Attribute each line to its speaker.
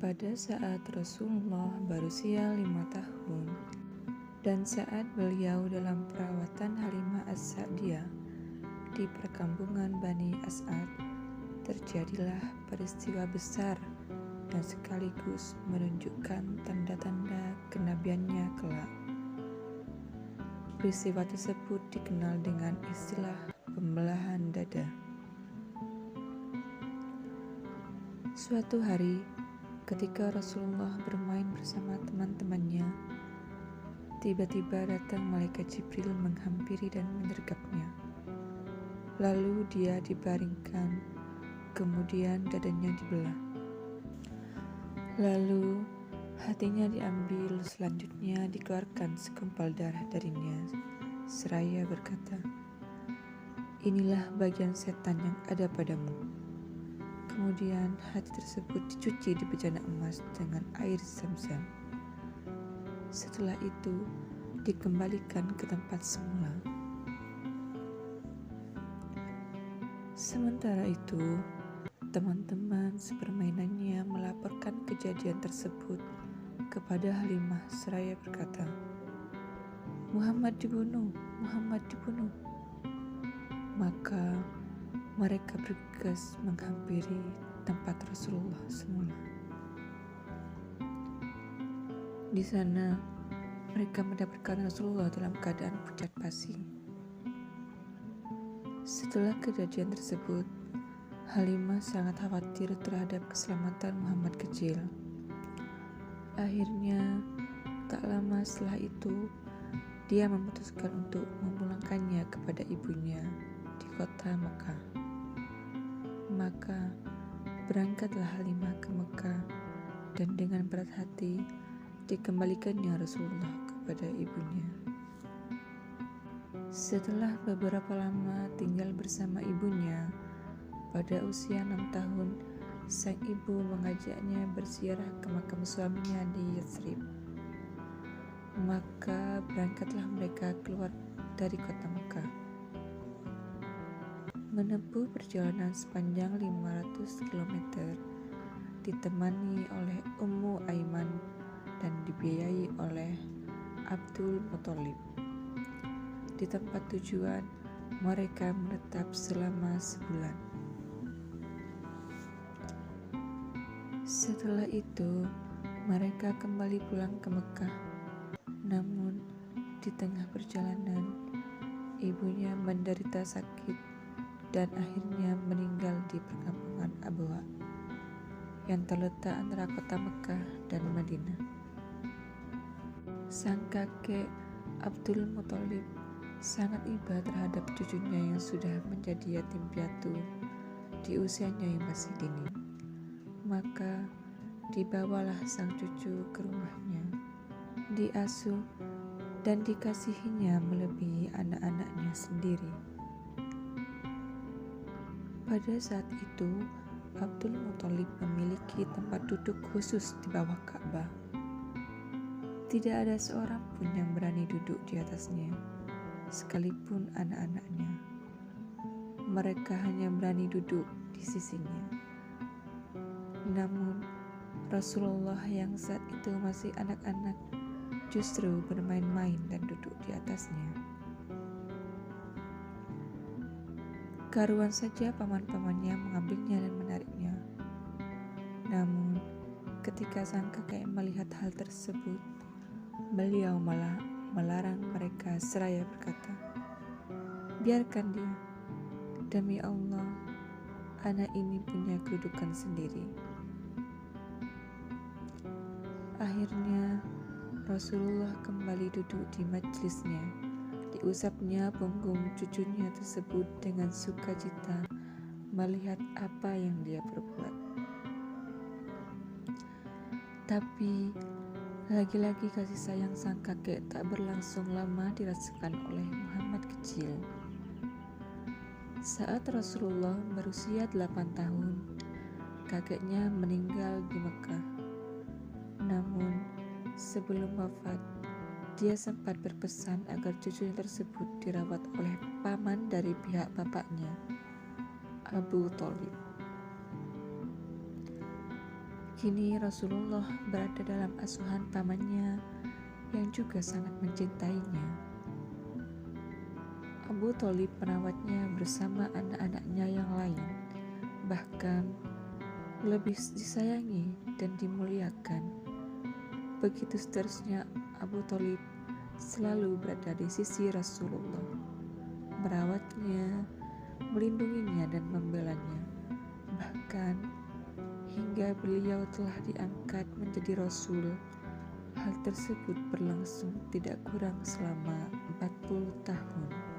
Speaker 1: Pada saat Rasulullah berusia 5 tahun dan saat beliau dalam perawatan Halimah As-Sa'diyah di perkampungan Bani As'ad, terjadilah peristiwa besar yang sekaligus menunjukkan tanda-tanda kenabiannya kelak. Peristiwa tersebut dikenal dengan istilah pembelahan dada. Suatu hari, ketika Rasulullah bermain bersama teman-temannya, tiba-tiba datang malaikat Jibril menghampiri dan menyergapnya. Lalu dia dibaringkan, kemudian dadanya dibelah. Lalu hatinya diambil, selanjutnya dikeluarkan segumpal darah darinya, seraya berkata, "Inilah bagian setan yang ada padamu." Kemudian hati tersebut dicuci di bejana emas dengan air Zam-Zam. Setelah itu dikembalikan ke tempat semula. Sementara itu, teman-teman sepermainannya melaporkan kejadian tersebut kepada Halimah seraya berkata, "Muhammad dibunuh, Muhammad dibunuh." Maka mereka bergegas menghampiri tempat Rasulullah semula. Di sana, mereka mendapatkan Rasulullah dalam keadaan pucat pasi. Setelah kejadian tersebut, Halimah sangat khawatir terhadap keselamatan Muhammad kecil. Akhirnya, tak lama setelah itu, dia memutuskan untuk memulangkannya kepada ibunya di kota Mekah. Maka berangkatlah Halimah ke Mekah dan dengan berat hati dikembalikannya Rasulullah kepada ibunya. Setelah beberapa lama tinggal bersama ibunya, pada usia 6 tahun, sang ibu mengajaknya berziarah ke makam suaminya di Yathrib. Maka berangkatlah mereka keluar dari kota Mekah. Menempuh perjalanan sepanjang 500 km, ditemani oleh Ummu Aiman dan dibiayai oleh Abdul Muthalib. Di tempat tujuan, mereka menetap selama sebulan. Setelah itu, mereka kembali pulang ke Mekah. Namun, di tengah perjalanan, ibunya menderita sakit dan akhirnya meninggal di perkampungan Abwa yang terletak antara kota Mekah dan Madinah. Sang kakek Abdul Muthalib sangat iba terhadap cucunya yang sudah menjadi yatim piatu di usianya yang masih dini. Maka dibawalah sang cucu ke rumahnya, diasuh dan dikasihinya melebihi anak-anaknya sendiri. Pada saat itu, Abdul Muthalib memiliki tempat duduk khusus di bawah Ka'bah. Tidak ada seorang pun yang berani duduk di atasnya, sekalipun anak-anaknya. Mereka hanya berani duduk di sisinya. Namun, Rasulullah yang saat itu masih anak-anak justru bermain-main dan duduk di atasnya. Karuan saja paman-pamannya mengambilnya dan menariknya. Namun, ketika sang kakek melihat hal tersebut, beliau malah melarang mereka seraya berkata, "Biarkan dia. Demi Allah, anak ini punya kedudukan sendiri." Akhirnya, Rasulullah kembali duduk di majelisnya. Diusapnya punggung cucunya tersebut dengan sukacita melihat apa yang dia perbuat. Tapi lagi-lagi kasih sayang sang kakek tak berlangsung lama dirasakan oleh Muhammad kecil. Saat Rasulullah berusia 8 tahun, kakeknya meninggal di Mekah. Namun sebelum wafat, dia sempat berpesan agar cucunya tersebut dirawat oleh paman dari pihak bapaknya, Abu Thalib. Kini Rasulullah berada dalam asuhan pamannya yang juga sangat mencintainya. Abu Thalib merawatnya bersama anak-anaknya yang lain, bahkan lebih disayangi dan dimuliakan. Begitu seterusnya, Abu Thalib selalu berada di sisi Rasulullah, merawatnya, melindunginya dan membelanya. Bahkan hingga beliau telah diangkat menjadi Rasul, hal tersebut berlangsung tidak kurang selama 40 tahun.